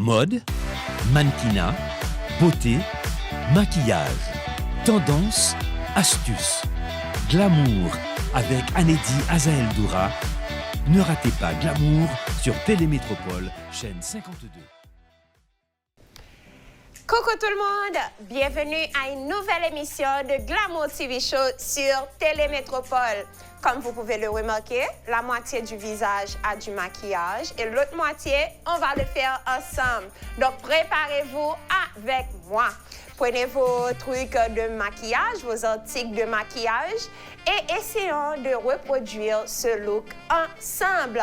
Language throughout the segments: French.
Mode, mannequinat, beauté, maquillage, tendance, astuces, glamour avec Anédi Azael Doura. Ne ratez pas Glamour sur Télémétropole, chaîne 52. Coucou tout le monde, bienvenue à une nouvelle émission de Glamour TV Show sur Télémétropole. Comme vous pouvez le remarquer, la moitié du visage a du maquillage et l'autre moitié, on va le faire ensemble. Donc préparez-vous avec moi. Prenez vos trucs de maquillage, vos articles de maquillage et essayons de reproduire ce look ensemble.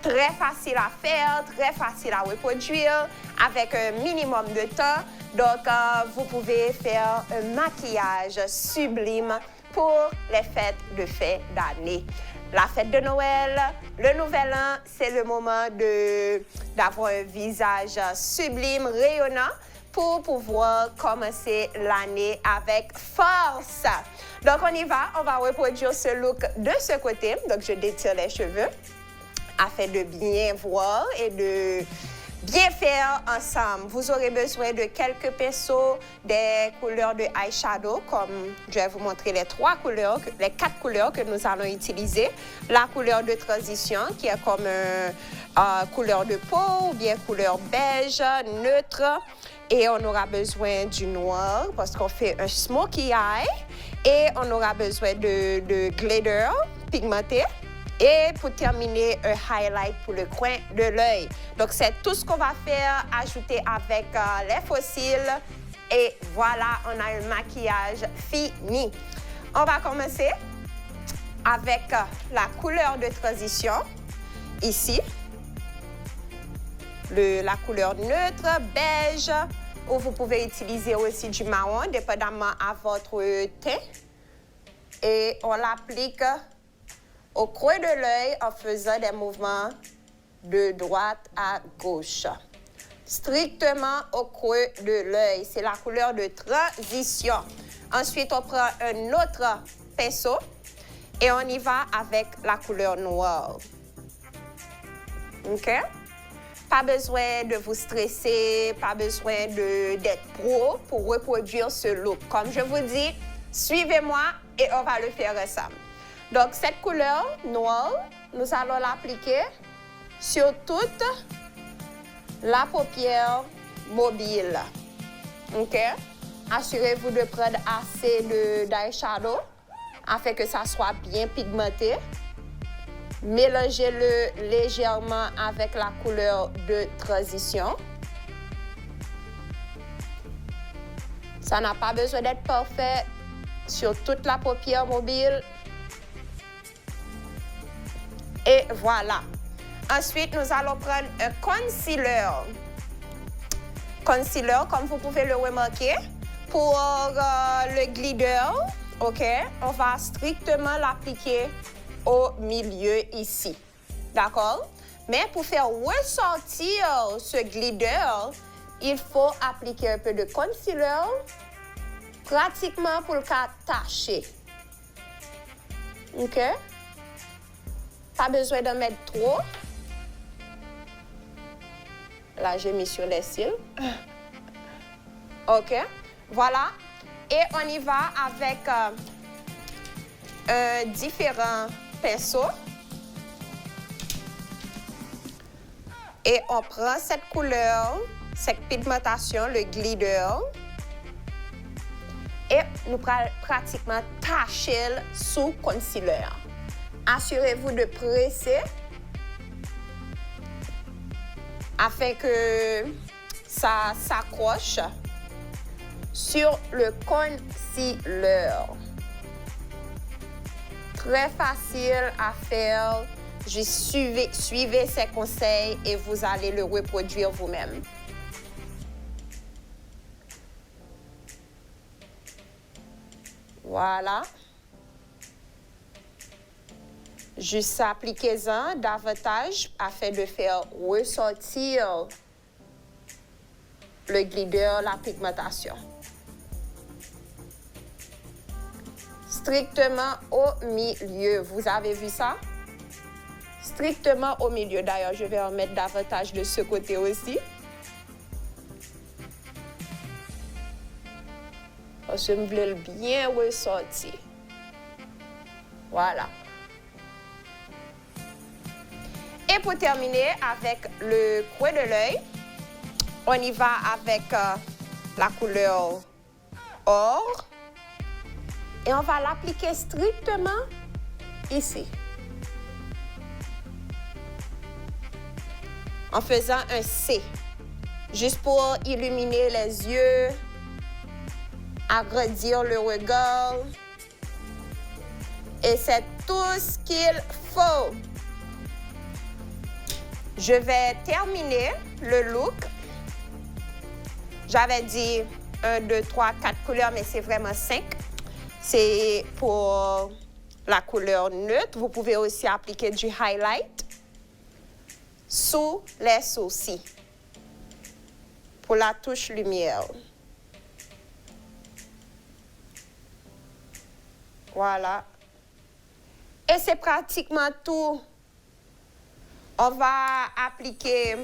Très facile à faire, très facile à reproduire avec un minimum de temps. Donc, vous pouvez faire un maquillage sublime pour les fêtes de fin d'année. La fête de Noël, le Nouvel An, c'est le moment d'avoir un visage sublime, rayonnant, pour pouvoir commencer l'année avec force. Donc, on y va. On va reproduire ce look de ce côté. Donc, je détire les cheveux afin de bien voir et de bien faire ensemble. Vous aurez besoin de quelques pinceaux, des couleurs de eyeshadow, comme je vais vous montrer les quatre couleurs que nous allons utiliser. La couleur de transition, qui est comme couleur de peau, ou bien couleur beige, neutre. Et on aura besoin du noir, parce qu'on fait un smoky eye. Et on aura besoin de glitter pigmenté. Et pour terminer, un highlight pour le coin de l'œil. Donc, c'est tout ce qu'on va faire, ajouter avec les fossiles. Et voilà, on a un maquillage fini. On va commencer avec la couleur de transition, ici. La couleur neutre, beige, ou vous pouvez utiliser aussi du marron, dépendamment à votre teint. Et on l'applique au creux de l'œil en faisant des mouvements de droite à gauche. Strictement au creux de l'œil. C'est la couleur de transition. Ensuite, on prend un autre pinceau et on y va avec la couleur noire. OK? Pas besoin de vous stresser, pas besoin d'être pro pour reproduire ce look. Comme je vous dis, suivez-moi et on va le faire ensemble. Donc, cette couleur noire, nous allons l'appliquer sur toute la paupière mobile. OK? Assurez-vous de prendre assez d'eyeshadow afin que ça soit bien pigmenté. Mélangez-le légèrement avec la couleur de transition. Ça n'a pas besoin d'être parfait sur toute la paupière mobile. Et voilà. Ensuite, nous allons prendre un concealer. Concealer, comme vous pouvez le remarquer, pour le glitter, OK, on va strictement l'appliquer au milieu ici. D'accord? Mais pour faire ressortir ce glitter, il faut appliquer un peu de concealer, pratiquement pour le cacher. OK? Pas besoin d'en mettre trop. Là, j'ai mis sur les cils. OK. Voilà. Et on y va avec différents pinceaux. Et on prend cette couleur, cette pigmentation, le glitter. Et nous pratiquement tacher sous concealer. Assurez-vous de presser afin que ça s'accroche sur le concealer. Très facile à faire. Juste suivez ces conseils et vous allez le reproduire vous-même. Voilà. Juste appliquez-en davantage afin de faire ressortir le glitter, la pigmentation. Strictement au milieu. Vous avez vu ça? Strictement au milieu. D'ailleurs, je vais en mettre davantage de ce côté aussi. Parce que je voulais le bien ressortir. Voilà. Et pour terminer avec le coin de l'œil, on y va avec la couleur or. Et on va l'appliquer strictement ici. En faisant un C. Juste pour illuminer les yeux, agrandir le regard. Et c'est tout ce qu'il faut. Je vais terminer le look. J'avais dit 1, 2, 3, 4 couleurs, mais c'est vraiment 5. C'est pour la couleur neutre. Vous pouvez aussi appliquer du highlight sous les sourcils pour la touche lumière. Voilà. Et c'est pratiquement tout. On va appliquer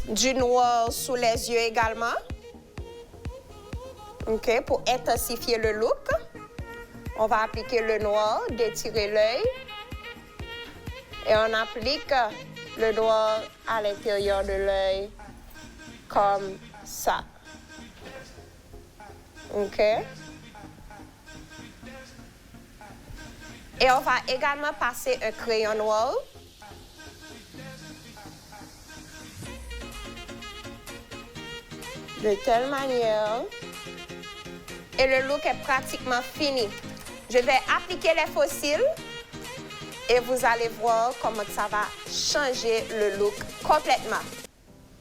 du noir sous les yeux également. OK, pour intensifier le look. On va appliquer le noir, détirer l'œil. Et on applique le noir à l'intérieur de l'œil, comme ça. OK? Et on va également passer un crayon noir. De telle manière. Et le look est pratiquement fini. Je vais appliquer les faux cils et vous allez voir comment ça va changer le look complètement.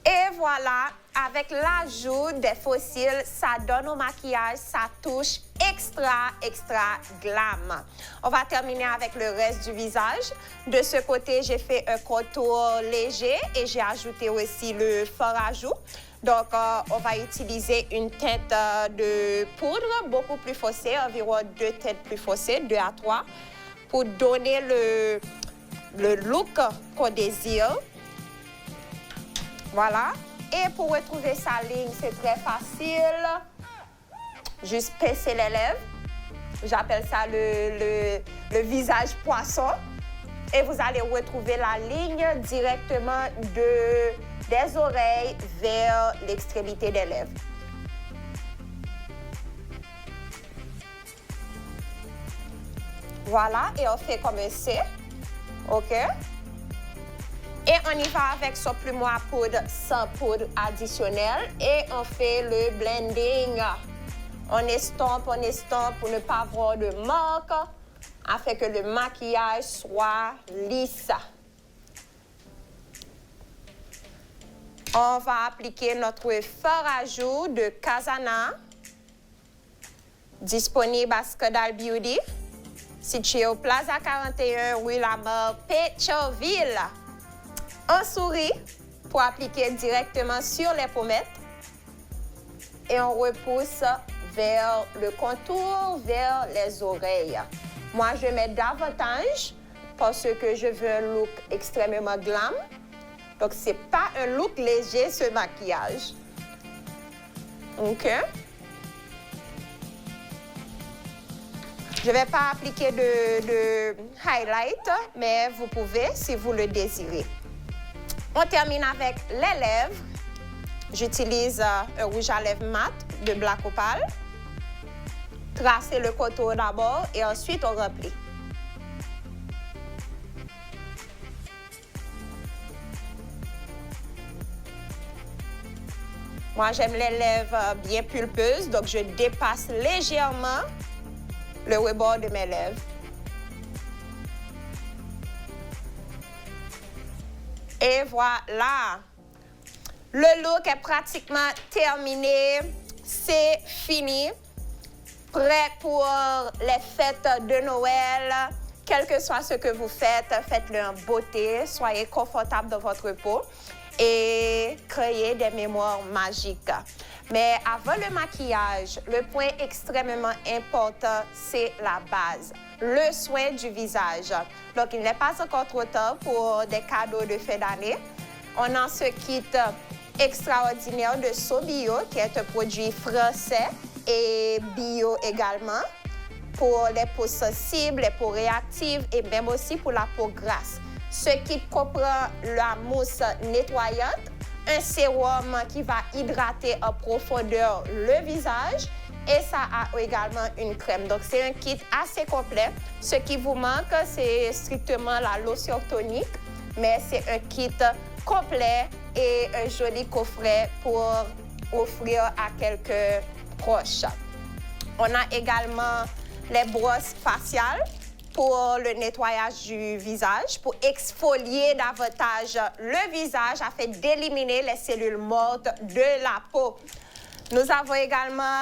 Et voilà, avec l'ajout des faux cils, ça donne au maquillage sa touche extra glam. On va terminer avec le reste du visage. De ce côté, j'ai fait un contour léger et j'ai ajouté aussi le fard à joues. Donc, on va utiliser une teinte de poudre beaucoup plus foncée, environ 2 teintes plus foncées, 2 à 3, pour donner le look qu'on désire. Voilà. Et pour retrouver sa ligne, c'est très facile. Juste pincer les lèvres. J'appelle ça le visage poisson. Et vous allez retrouver la ligne directement des oreilles vers l'extrémité des lèvres. Voilà, et on fait comme un C. OK? Et on y va avec son plumeau à poudre sans poudre additionnelle. Et on fait le blending. On estompe pour ne pas avoir de marque, afin que le maquillage soit lisse. On va appliquer notre fard à joues de Casana, disponible à Scodal Beauty, situé au Plaza 41, rue Lamar, Pétionville. On sourit pour appliquer directement sur les pommettes et on repousse vers le contour, vers les oreilles. Moi, je mets davantage parce que je veux un look extrêmement glam. Donc, ce n'est pas un look léger, ce maquillage. OK? Je ne vais pas appliquer de highlight, mais vous pouvez si vous le désirez. On termine avec les lèvres. J'utilise un rouge à lèvres mat de Black Opal. Tracez le contour d'abord et ensuite on remplit. Moi, j'aime les lèvres bien pulpeuses, donc je dépasse légèrement le rebord de mes lèvres. Et voilà. Le look est pratiquement terminé. C'est fini. Prêt pour les fêtes de Noël. Quel que soit ce que vous faites, faites-le en beauté. Soyez confortable dans votre peau et créez des mémoires magiques. Mais avant le maquillage, le point extrêmement important, c'est la base, le soin du visage. Donc, il n'est pas encore trop tard pour des cadeaux de fin d'année. On a ce kit extraordinaire de Sobio, qui est un produit français et bio également, pour les peaux sensibles, les peaux réactives et même aussi pour la peau grasse. Ce kit comprend la mousse nettoyante, un sérum qui va hydrater en profondeur le visage et ça a également une crème. Donc, c'est un kit assez complet. Ce qui vous manque, c'est strictement la lotion tonique, mais c'est un kit complet et un joli coffret pour offrir à quelques proches. On a également les brosses faciales pour le nettoyage du visage, pour exfolier davantage le visage afin d'éliminer les cellules mortes de la peau. Nous avons également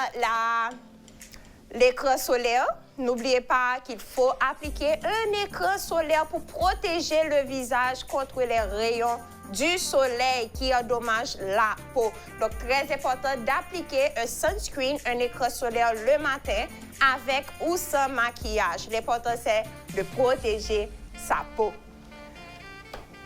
l'écran solaire. N'oubliez pas qu'il faut appliquer un écran solaire pour protéger le visage contre les rayons du soleil qui endommagent la peau. Donc, très important d'appliquer un sunscreen, un écran solaire le matin avec ou sans maquillage. L'important, c'est de protéger sa peau.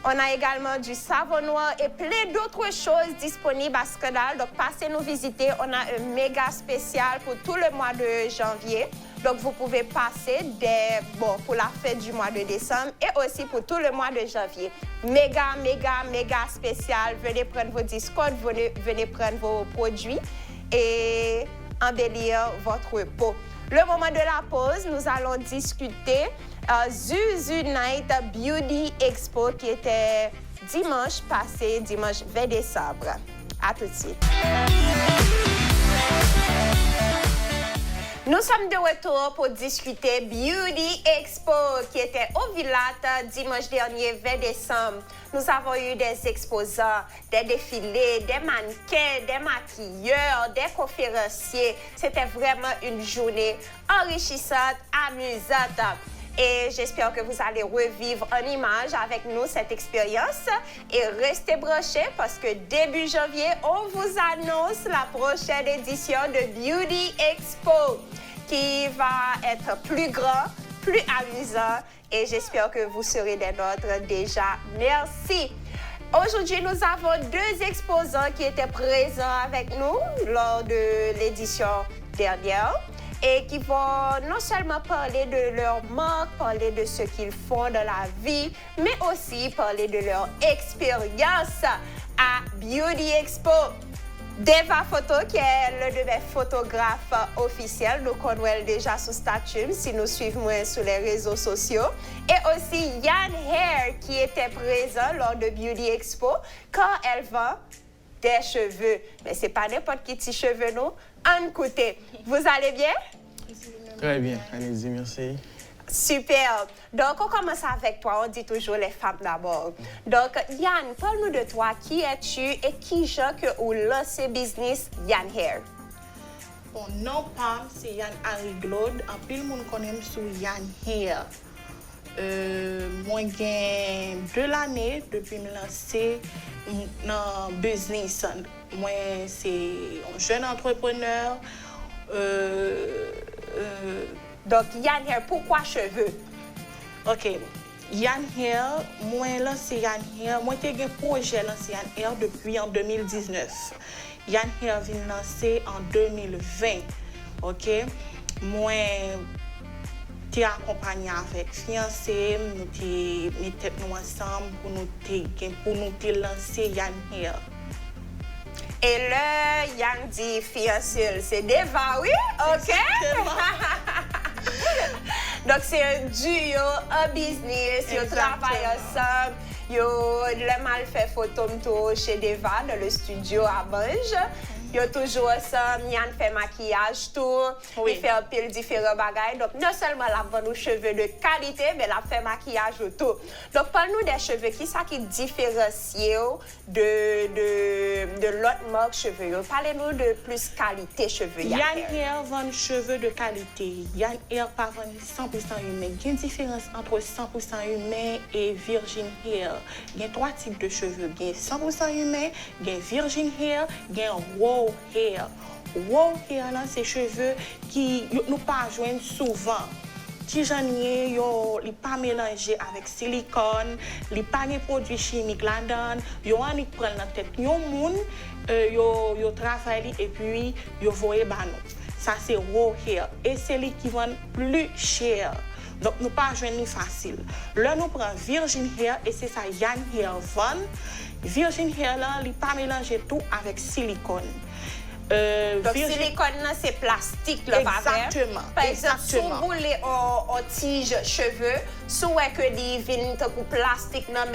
On a également du savon noir et plein d'autres choses disponibles à Scandale. Donc, passez nous visiter. On a un méga spécial pour tout le mois de janvier. Donc, vous pouvez passer pour la fête du mois de décembre et aussi pour tout le mois de janvier. Méga spécial. Venez prendre vos discounts, venez prendre vos produits et embellir votre peau. Le moment de la pause, nous allons discuter Zuzu Night Beauty Expo qui était dimanche passé, dimanche 20 décembre. À tout de suite. Nous sommes de retour pour discuter Beauty Expo qui était au Vilat dimanche dernier 20 décembre. Nous avons eu des exposants, des défilés, des mannequins, des maquilleurs, des conférenciers. C'était vraiment une journée enrichissante, amusante. Et j'espère que vous allez revivre en image avec nous cette expérience. Et restez branchés parce que début janvier, on vous annonce la prochaine édition de Beauty Expo qui va être plus grand, plus amusant. Et j'espère que vous serez des nôtres déjà. Merci. Aujourd'hui, nous avons deux exposants qui étaient présents avec nous lors de l'édition dernière et qui vont non seulement parler de leur marque, parler de ce qu'ils font dans la vie, mais aussi parler de leur expérience à Beauty Expo. Deva Photo, qui est l'un de mes photographes officiels, nous connaissons déjà sous statut si nous suivons sur les réseaux sociaux. Et aussi Yann Hair, qui était présent lors de Beauty Expo, quand elle vend des cheveux. Mais ce n'est pas n'importe qui petit cheveux, non? En côté. Vous allez bien? Très bien, allez-y, merci. Super. Donc, on commence avec toi. On dit toujours les femmes d'abord. Donc, Yann, parle-nous de toi. Qui es-tu et qui genre que ou lancé business Yann Hair? Bon, non, Pam, c'est Yann Harry Glode. En plus, le monde connaît sous Yann Hair. Moi, j'ai 2 années depuis que je lancé dans business. Moi, c'est un jeune entrepreneur. Donc, Yann Hair, pourquoi cheveux? OK. Yann Hair, moi, lancé Yann Hair. Moi, j'ai un projet lancé Yann Hair depuis en 2019. Yann Hair vient lancer en 2020. OK? Moi, j'ai accompagné avec fiancé, nous avons mis tête nous ensemble pour nous lancer Yann Hair. Et là, Yann dit fiancé, c'est Deva, oui? OK? Donc, c'est un duo, un business, ils travaillent ensemble. Le mal fait photo chez Deva dans le studio à Bange. Ils ont toujours ensemble, Yann fait maquillage, tout. Oui. Il fait un pile différents bagages. Donc, non seulement la vend nos cheveux de qualité, mais la fait maquillage tout. Donc, parle-nous des cheveux. Qui ça qui différencie de l'autre marque cheveux? Parlez-nous de plus qualité cheveux. Yann Hair vend cheveux de qualité. Yann Hair pas vend 100% humain. Il y a une différence entre 100% humain et virgin hair. Il y a 3 types de cheveux. Il y a 100% humain, il y a virgin hair, il y a raw hair. Raw hair, c'est cheveux qui nous pas joignent souvent. petit janier, yo, li pas mélangé avec silicone, li pas de produits chimiques là-dedans, yo en y prend dans tête yon moun, yo travaille et puis yo voye banou. Ça c'est raw hair et c'est lui qui vend plus cher. Donc nous pas joindre facile. Là nous prend virgin hair et c'est ça Yan Hair vend. Virgin hair là, li pas mélanger tout avec silicone. Donc, silicone, c'est plastique, le exactement. Par exemple, si vous voulez un tige cheveux, si vous avez que des vignes ou plastique dans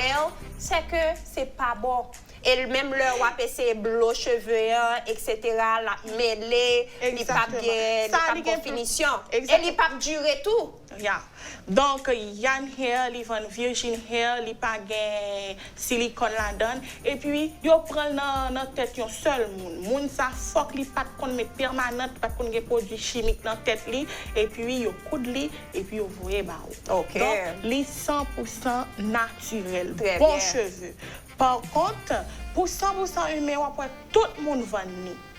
c'est que c'est pas bon. Et même le wapé c'est bleu cheveux, etc. La mêlée, il pas bien, il pas finition. Et il pas durer tout. Yeah. Donc, Yan Hair, il vend virgin hair, il pas gain silicone là-dedans. Et puis, yo prend dans tête un seul moun. Moun ça faut qu'il pas qu'on met permanent, pas qu'on get produits chimiques dans tête li. Et puis yo coud li et puis yo voye ba ou. OK. Donc, li 100% naturel, très bon bien. cheveux. Par contre, pour 100% humain, on peut tout le monde vendre.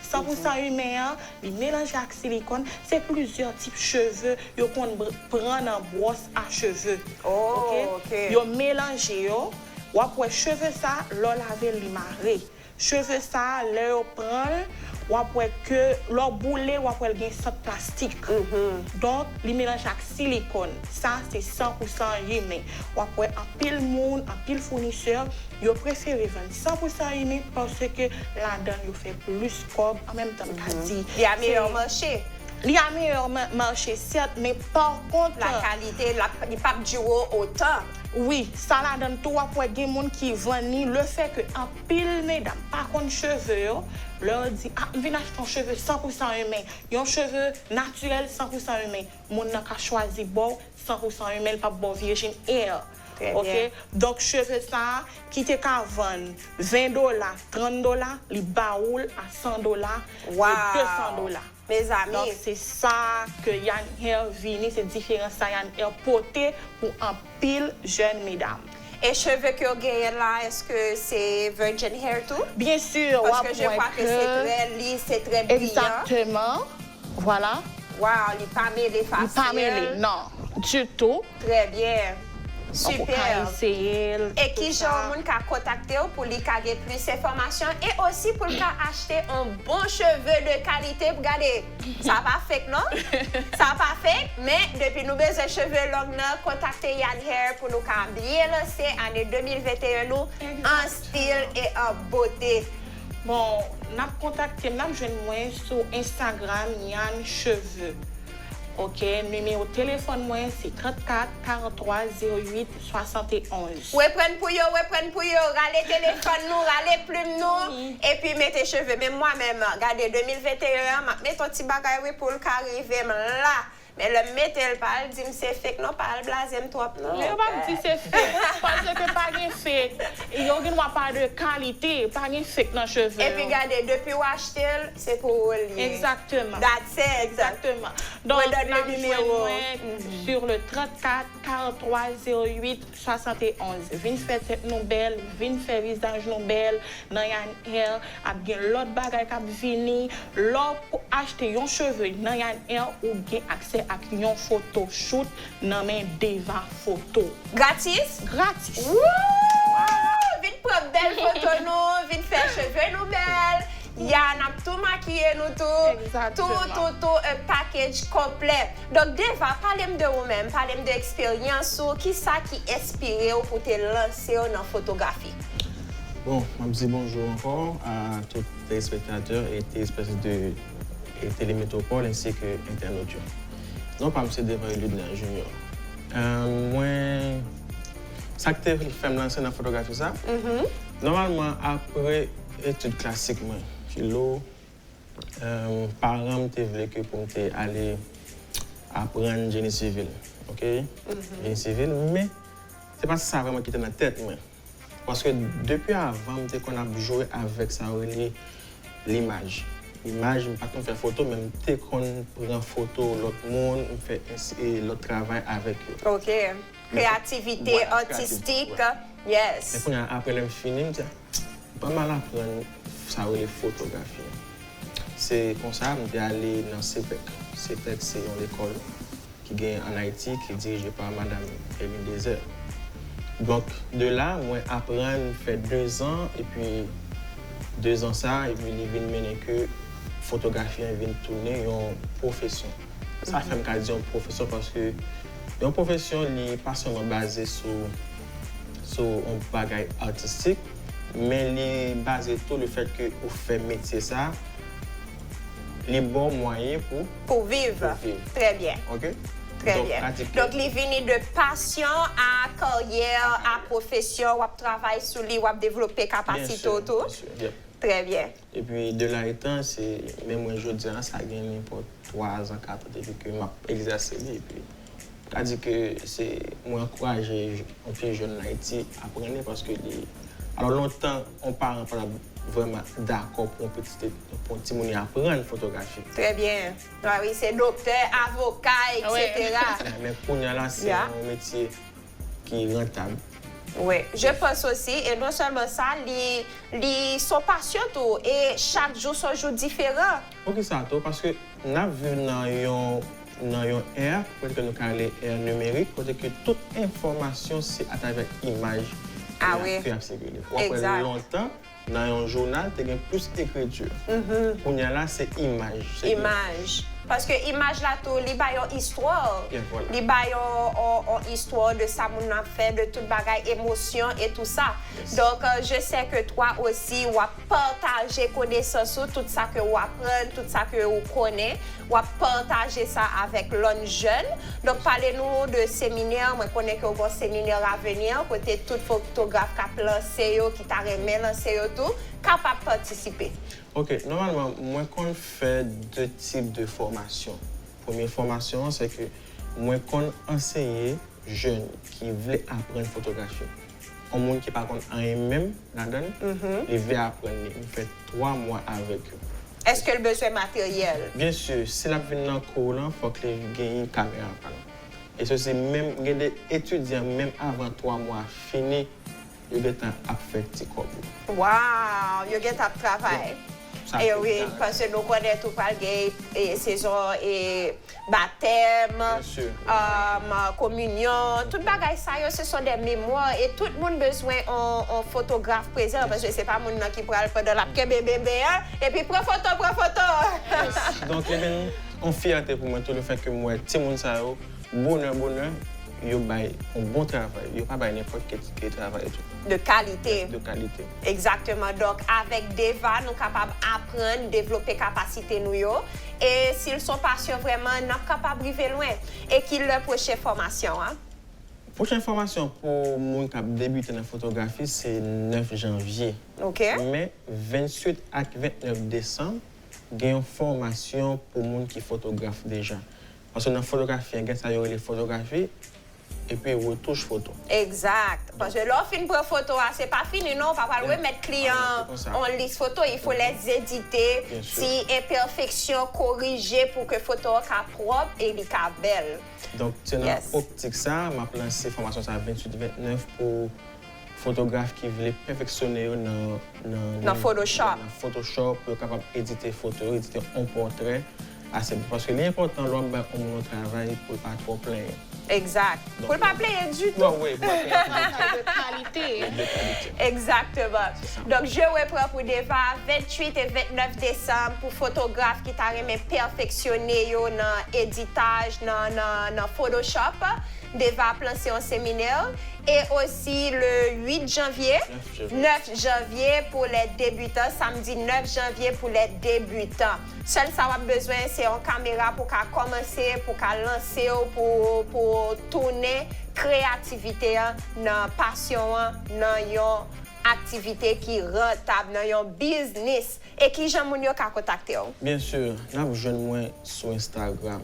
100% humain, il mélange avec silicone, c'est plusieurs types de cheveux, yo qu'on prend en brosse à cheveux. OK. Yo mélange yo, ou après cheveux ça, l'on lave li maré. Cheveux ça, l'on prend ou après que l'on boule ou après le gain de plastique. Donc, il mélange avec silicone. Ça, c'est 100% humain. Ou après, en pile monde, en pile fournisseur, ils préfèrent vendre 100% humain parce que là-dedans, ils fait plus cob en même temps qu'à dire. Il y a meilleur marché. Il y a meilleur marché, certes, mais par contre... La qualité, il n'y a pas durer autant. Oui, ça là donne tout après des gens qui vendent le fait que en pile mesdames par contre cheveux leur dit ah viens acheter un cheveu 100% humain, un cheveu naturel 100% humain. Mon n'a qu'à choisir bon 100% humain pas bon virgin hair. OK? Donc cheveux ça qui te ka vendre $20, $30, li baoul à $100 wow. et $200. Mes amis. Donc, c'est ça que Yan Hair vini, c'est différent ça Yan Hair porté pour un pile jeune mesdames. Et cheveux que vous gagnez là, est-ce que c'est virgin hair tout? Bien sûr. Parce que je crois que c'est très lisse, c'est très brillant. Exactement. Voilà. Wow, il n'est pas mêlé facile. Il n'est pas mêlé, non. Du tout. Très bien. Super. Et qui genre moun ka contacter pour lui gagner plus d'informations et aussi pour lui acheter un bon cheveu de qualité pour garder. Ça pas fake non? Ça pas fake, mais depuis nous besoin cheveux longs contacter Yan Hair pour nous bien lancer année 2021 nous en style et en beauté. Bon, n'a contacté n'a jeune moi sur Instagram Yan Cheveux. OK, numéro de téléphone moi c'est 34 43 08 71. Ouais prenne pour yo, râler téléphone nous, râler plume nous et puis mettez cheveux. Mais moi-même, regardez 2021, m'a mettre un petit bagage pour le arriver là. Mais le mettre pas dit c'est fake non pas le blasem trop non. Mais pas dire c'est fake parce que pas de fake. Il y a pas de qualité, pas de fake dans cheveux. Et puis regardez depuis ou acheter c'est pour lui. Exactement. That's it. Exactement. Donc le numéro sur le 34 43 08 71. Vinn faire tête nous belle, vinn faire visage nous belle dans Yan Hair, a bien l'autre bagage qui vini, l'autre pour acheter un cheveu dans Yan Hair ou bien accès à une photo shoot dans mes Deva photo. Gratis? Gratis. Wow! Vite prendre belle photo nous, vite faire cheveux nous belles. Yann a tout maquillé nous tout. Exactement. Tout un package complet. Donc Deva, parlez-moi de vous-même, parlez-moi de l'expérience qui ça qui inspire pour te lancer dans la photographie. Bon, je dis bonjour encore à tous les téléspectateurs et téléspectateurs de Télémétropole ainsi que internautes. Non, pas M. Deva Ludner Junior. Moi, ça que je fais me lancer dans la photographie, ça. Normalement, après études classiques, moi, parents me voulaient que pour aller apprendre génie civil. OK? Génie civil, mais c'est pas ça vraiment qui était dans la tête, moi. Parce que depuis avant, qu'on a joué avec ça, l'image. L'image, je ne peux pas faire photo, même dès qu'on prend photo, l'autre monde, on fait l'autre travail avec eux. OK. Créativité voilà, artistique. Ouais. Yes. Et après le film, je dis, pas mal apprendre ça, les photographies. C'est comme ça, je suis allé dans CPEC. CPEC, c'est une école qui est en Haïti, qui est dirigé par Madame Eline Désert. Donc, de là, moi, apprendre, fait 2 ans, et puis 2 ans ça, et puis il vient mener que photographie, il vient tourner une profession. Ça fait me dire une profession parce que une profession n'est pas seulement basée sur un bagage artistique, mais elle est basée sur le fait que vous faites métier ça, les bons moyens pour vivre. Très bien. OK? Très bien. Donc, il vient de passion à carrière, à profession, ou à travail sur lui, ou à développer capacité autour. Bien. Très bien. Et puis, de là étant, c'est, même moi, je dis, ça a gagné pour 3 ans, 4 ans, depuis que je m'ai exercé. Et puis, c'est-à-dire que c'est, moi, encourager un peu jeune en Haïti à apprendre parce que, alors longtemps, on parle vraiment d'accord pour un petit monde apprendre à photographie. Très bien. Ah oui, c'est docteur, avocat, etc. Mais pour nous, là, c'est un métier qui est rentable. Oui, je pense aussi, et non seulement ça, les sont passion tout, et chaque jour, son jour différent. Ok, ça, tout, parce que nous avons vu dans une ère, peut-être que nous avons l'ère numérique, peut-être que toute information, c'est à travers l'image. Ah oui. Après longtemps, dans un journal, tu as plus d'écriture. Pour nous, là, c'est image. Image. Parce que l'image là, il y a une histoire. Il y a une histoire de ça, mon fait, de toute bagaille, émotion et tout ça. Yes. Donc, je sais que toi aussi, tu as partagé connaissances, tout ça que tu apprends, tout ça que tu connais. Tu as partagé ça avec l'autre jeune. Donc, parlez-nous de séminaire. Moi, je connais que vous avez un séminaire à venir. Côté tout photographe qui a lancé, qui t'a remis lancé tout, capable de participer. Ok, normalement, moi, quand je fais 2 types de formations. Première formation, c'est que moi, quand j'enseigne jeunes qui veulent apprendre photographie, un monde qui par contre en même là-dedans, ils veulent apprendre. Il fait 3 mois avec eux. Est-ce que le besoin matériel? Bien sûr, si la vie dans le cours, il faut que les gagnent une caméra. Et ça, c'est même des étudiants, même avant 3 mois finis, ils ont fait petit corps. Wow, ils ont travail. Et oui, parce que nous connaissons tout le saison et baptême, communion, tout bagay ça, ce sont des mémoires et tout le monde a besoin d'un photographe présent parce que ce n'est pas le monde qui prend pendant la bébé et puis prends photo. Donc, on fierté pour moi tout le fait que moi, tout le monde ça, bonheur, ils ont un bon travail, ils n'ont pas n'importe quel travail. De qualité. De qualité. Exactement. Donc, avec Deva, nous sommes capables d'apprendre, développer capacité nous. Et s'ils sont patients vraiment, nous sommes capables d'arriver loin. Et qu'il leur prochaine formation. Hein? Prochaine formation pour les gens qui débutent dans la photographie, c'est 9 janvier. OK. Mais 28 à 29 décembre, il y a une formation pour les gens qui photographent déjà. Parce que dans la photographie, il y a les photographies. Et puis, retouche photo. Exact. Parce que là, fin pour photo, c'est pas fini, non? On va pas mettre client en liste photo. Il faut les éditer. Si imperfection, corriger pour que photo soit propre et belle. Donc, c'est dans l'optique ça, ma lancé formation ça 28-29 pour photographes qui veulent perfectionner dans Photoshop. Dans Photoshop, pour être capable d'éditer photo, éditer un portrait. Parce que l'important, c'est qu'on travaille pour ne pas trop plein. Exact. Pour ne pas plaire du tout. Non, oui, de qualité. De qualité. Exactement. Donc, je reprends pour Deva 28 et 29 décembre pour photographes qui t'ont perfectionné dans l'éditage, dans Photoshop. Deva placer un séminaire. Et aussi le 8 janvier, 9 janvier pour les débutants, samedi 9 janvier pour les débutants. Seul ça va besoin, c'est une caméra pour commencer, pour lancer, pour tourner créativité, dans passion, dans une activité qui est rentable, dans un business. Et qui j'aime vous contacter? Bien sûr, là, vous joignez moi sur Instagram.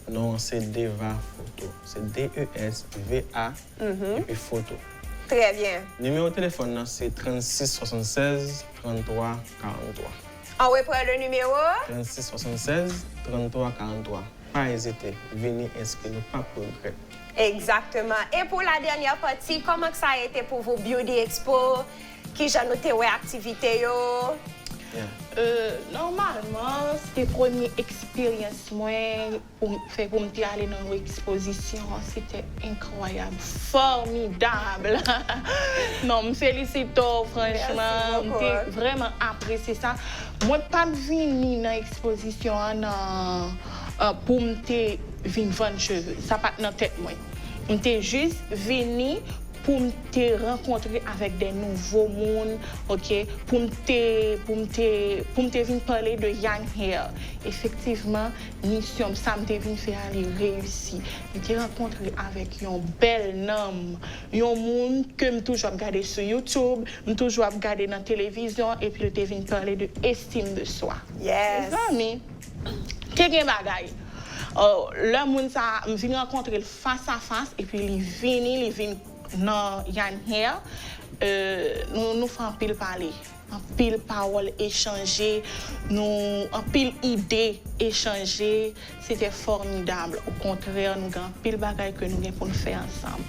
Non, c'est Deva Photo. C'est D-E-S-V-A et puis photo. Très bien. Numéro de téléphone, c'est 36 76 33 43. On reprend le numéro? 36 76 33 43. Pas hésiter, venez inscrire, pas de regret. Exactement. Et pour la dernière partie, comment ça a été pour vous Beauty Expo? Qui j'ai noté les activités? Normalement, c'était la première expérience pour me aller dans l'exposition. C'était incroyable, formidable. Non, me félicite, franchement. J'ai vraiment apprécié ça. Moi, pas venu dans l'exposition pour me vendre cheveux. Ça pas dans la tête. Je suis juste venu pour me rencontrer avec des nouveaux mondes, ok, pour me parler de Young Hair. Effectivement, mission ça me venu faire aller réussir. Je me rencontré avec un bel homme, un monde que je toujours regarder sur YouTube, je toujours regarder dans la télévision et puis je venu parler de estime de soi. Yes. Mais c'est un bagage. Le monde ça me vient rencontrer face à face et puis il vient dans Young Hair, nous faisons pile parler, en pile parole échanger, en pile idée échanger. C'était formidable. Au contraire, nous avons pile bagaille que nous avons pour nous faire ensemble.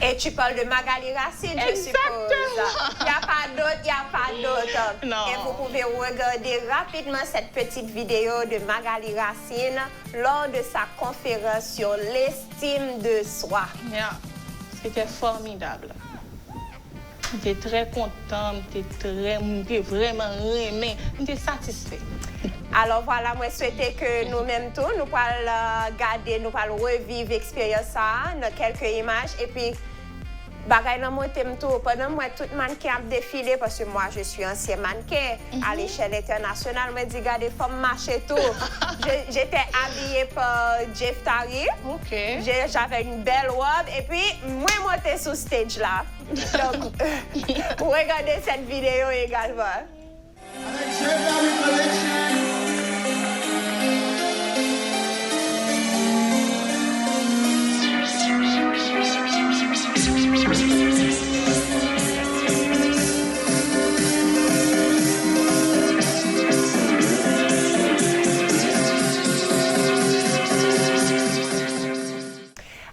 Et tu parles de Magali Racine, je suppose. Il n'y a pas d'autre, Non. Et vous pouvez regarder rapidement cette petite vidéo de Magali Racine lors de sa conférence sur l'estime de soi. Yeah. C'était formidable. J'étais très contente, j'étais vraiment aimée, j'étais satisfaite. Alors voilà, moi souhaitais que nous-mêmes tous, nous allons garder, nous allons revivre l'expérience dans quelques images et puis bagay nan monter tout pendant moi tout mannequin a défilé parce que moi je suis ancien mannequin à l'échelle internationale. Me dit regardez femme marcher tout. J'étais habillée par Jeff Tari. OK. J'avais une belle robe et puis moi monter sur stage là. Donc regardez cette vidéo également.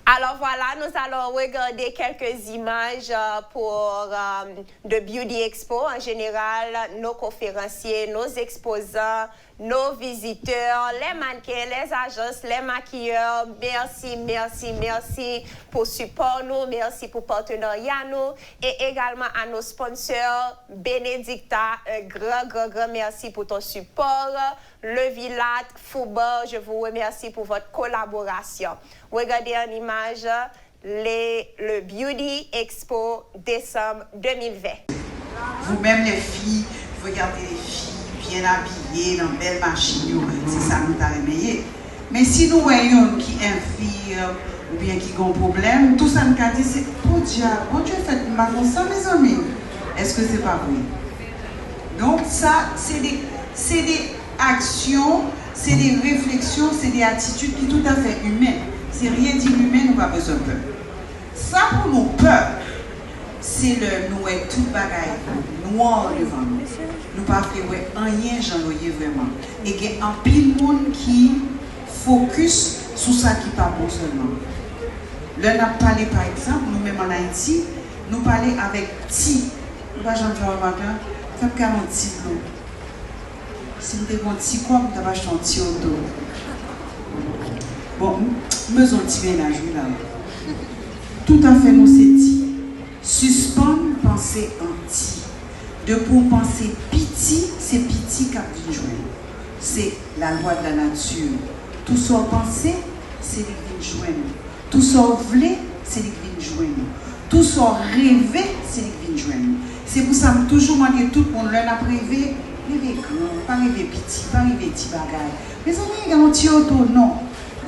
Alors voilà, nous allons regarder quelques images pour de Beauty Expo. En général, nos conférenciers, nos exposants, nos visiteurs, les mannequins, les agences, les maquilleurs. Merci pour support nous, merci pour partenariat nous et également à nos sponsors. Benedicta, un grand merci pour ton support. Le Villat, Fouba, je vous remercie pour votre collaboration. Regardez en image le Beauty Expo décembre 2020. Vous-même les filles, vous regardez les filles bien habillées, dans belles machines, c'est ça que nous avons aimé. Mais si nous voyons qui infirme ou bien qui ont un problème, tout ça nous a dit, c'est pour diable, bon Dieu fait ma ça mes amis. Est-ce que c'est pas vrai? Donc ça, c'est des actions, c'est des réflexions, c'est des attitudes qui sont tout à fait humaines. C'est rien d'inhumain, nous n'avons pas besoin de peur. Ça pour nos peurs, c'est le nous est tout bagaille noir devant nous. Nous ne pouvons pas rien j'envoyer vraiment. Et il y a un pile monde qui focus sur ça qui n'est pas bon seulement. Là, nous avons parlé par exemple, nous-mêmes en Haïti, nous parlons avec Ti. Nous ne pouvons pas faire un matin, nous avons un petit lot. Si nous avons un petit quoi, nous avons acheté un petit auto. Bon, nous avons un petit ménage là. Tout à fait, nous c'est dit. Suspendre, penser anti. De pour penser piti, c'est piti qui a venu joindre. C'est la loi de la nature. Tout ça penser, c'est les vins joindre. Tout ça vouler, c'est les vins joindre. Tout ça rêver, c'est les vins joindre. C'est pour ça que je toujours demandé tout le monde, l'un a rêvé, rêver grand, pas rêver petit, pas rêver petit bagaille. Mais ça n'y a pas un petit auto, non.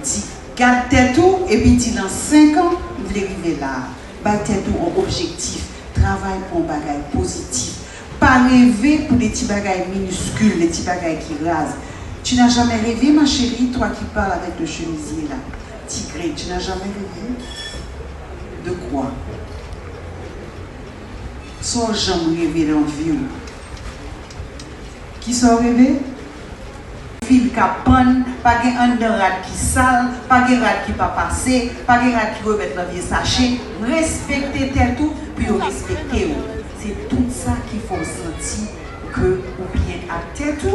Dis, garde tête tout, et puis dis dans 5 ans, vous voulez arriver là. Batte tête tout en objectif, travail pour un bagaille positif. Pas rêver pour des petits bagailles minuscules, des petits bagailles qui rasent. Tu n'as jamais rêvé, ma chérie, toi qui parles avec le chemisier là, Tigré, tu n'as jamais rêvé? De quoi? Sans jamais rêver dans la vie. Qui sont rêvé? Fil qui panne, pas de underrad qui sale, pas de rad qui pas passé, pas de rad qui remet dans le vieux sachet. Respectez tel tout, puis respectez. C'est tout ça qu'il faut sentir que vous bien à tête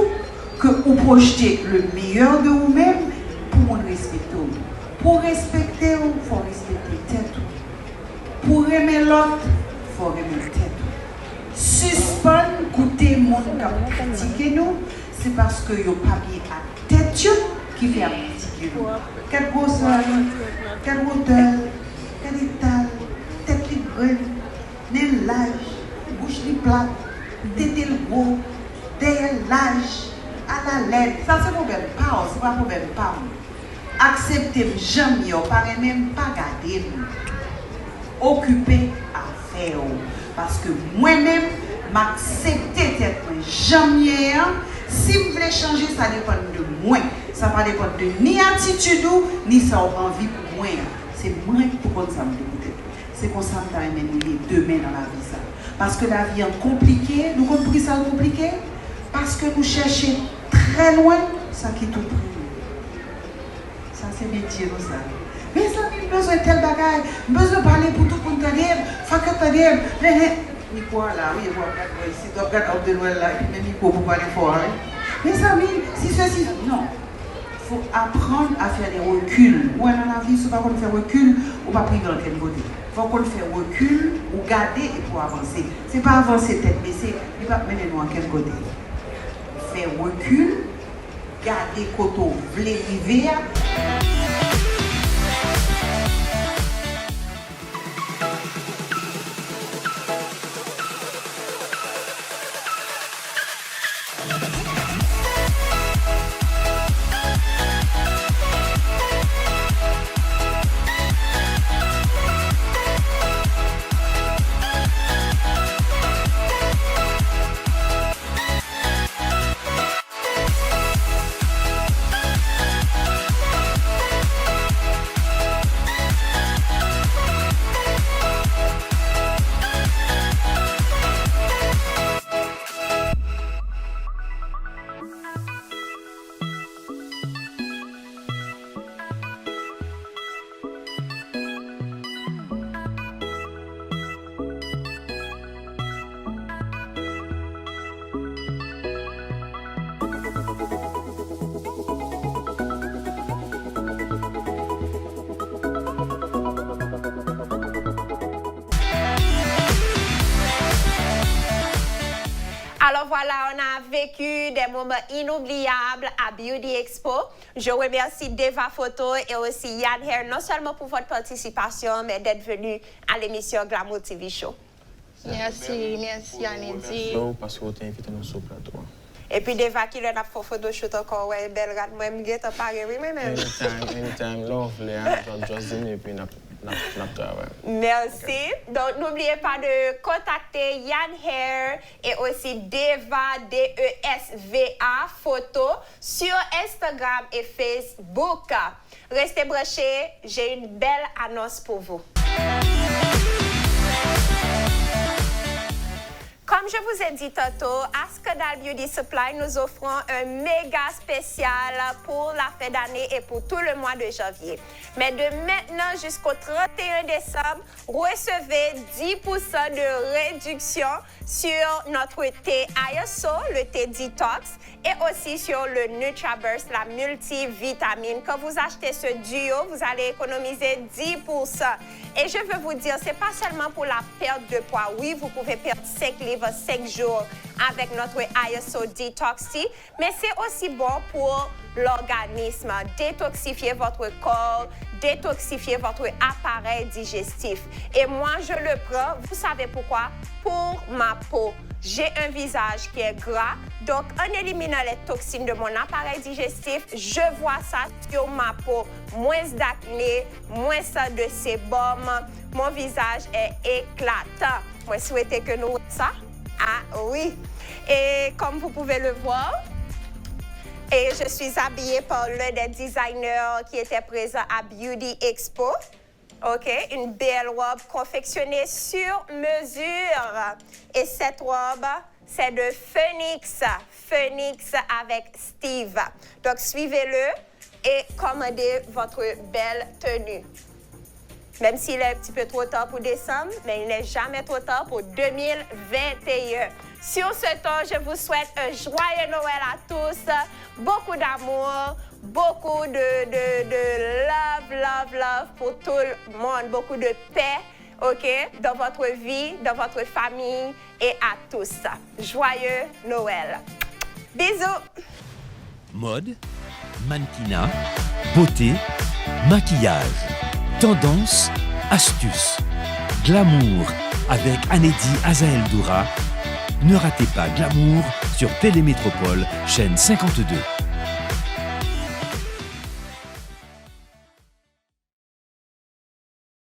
que vous projetez le meilleur de vous-même pour respecter vous. Pour respecter vous, il faut respecter tête. Pour aimer l'autre, il faut aimer tête. Suspendre, écouter mon critiquer nous, c'est parce que vous pas bien à tête qui fait critiquer nous. Quelle grosseur, quelle hauteur, quelle étal, tête qui brûle, nez l'âge, bouche qui plate, tête le gros, derrière l'âge, à la lettre. Ça c'est problème pas, c'est pas problème pas. Acceptez jamais, pas même pas garder, occuper à faire. Parce que moi-même, m'accepter tête jamais. Si vous voulez changer, ça dépend de moi. Ça ne dépend de ni attitude ni ça envie pour moi. C'est moi qui pour ça me dégoûter. C'est comme ça que je vais demain dans la vie. Ça. Parce que la vie est compliquée. Nous comprenons ça compliqué. Parce que nous cherchons très loin ça qui est tout près. Ça c'est métier nous ça. Mais ça a besoin de tel bagage, besoin de parler pour tout le monde. Faut que tu dises, Nico là, oui, si tu regardes de loin là, même Nico pour parler fort. Mes amis, si ceci, non. Il faut apprendre à faire des reculs. Ou dans la vie, si on ne fait pas recul, on ne va pas priver dans quel côté. Il faut qu'on fait recul, ou garder et pour avancer. Ce n'est pas avancer tête baissée, il ne va pas mener nous à quel côté. Faire recul, garder côté où vous voulez vivre. Alors voilà, on a vécu des moments inoubliables à Beauty Expo. Je remercie Deva Photo et aussi Yann Hair, non seulement pour votre participation, mais d'être venu à l'émission Glamour TV Show. Merci Anedi. Parce que vous t'es invité dans ce plateau. Et puis Deva qui a fait photo shoot encore, ouais, belle regarde, moi, je suis pareil, oui, même. Anytime, lovely, just dis et puis Merci. Okay. Donc, n'oubliez pas de contacter Yann Hair et aussi Deva, D-E-S-V-A, photo, sur Instagram et Facebook. Restez branchés, j'ai une belle annonce pour vous. Comme je vous ai dit tantôt, à Scandal Beauty Supply, nous offrons un méga spécial pour la fin d'année et pour tout le mois de janvier. Mais de maintenant jusqu'au 31 décembre, recevez 10% de réduction sur notre thé ISO, le thé Detox, et aussi sur le NutraBurst, la multivitamine. Quand vous achetez ce duo, vous allez économiser 10%. Et je veux vous dire, ce n'est pas seulement pour la perte de poids. Oui, vous pouvez perdre 5 livres 5 jours avec notre ISO Detox Tea, mais c'est aussi bon pour l'organisme. Détoxifier votre corps, détoxifier votre appareil digestif. Et moi, je le prends, vous savez pourquoi? Pour ma peau. J'ai un visage qui est gras, donc en éliminant les toxines de mon appareil digestif, je vois ça sur ma peau. Moins d'acné, moins de sébum, mon visage est éclatant. Moi, je souhaitais que nous ça. Ah oui. Et comme vous pouvez le voir, et je suis habillée par l'un des designers qui était présent à Beauty Expo. OK, une belle robe confectionnée sur mesure. Et cette robe, c'est de Phoenix. Phoenix avec Steve. Donc, suivez-le et commandez votre belle tenue. Même s'il est un petit peu trop tard pour décembre, mais il n'est jamais trop tard pour 2021. Sur ce temps, je vous souhaite un joyeux Noël à tous, beaucoup d'amour, beaucoup de love pour tout le monde, beaucoup de paix, ok, dans votre vie, dans votre famille et à tous. Joyeux Noël. Bisous. Mode, mannequinat, beauté, maquillage, tendance, astuces, glamour avec Anedi Azael Doura. Ne ratez pas Glamour sur Télémétropole, chaîne 52.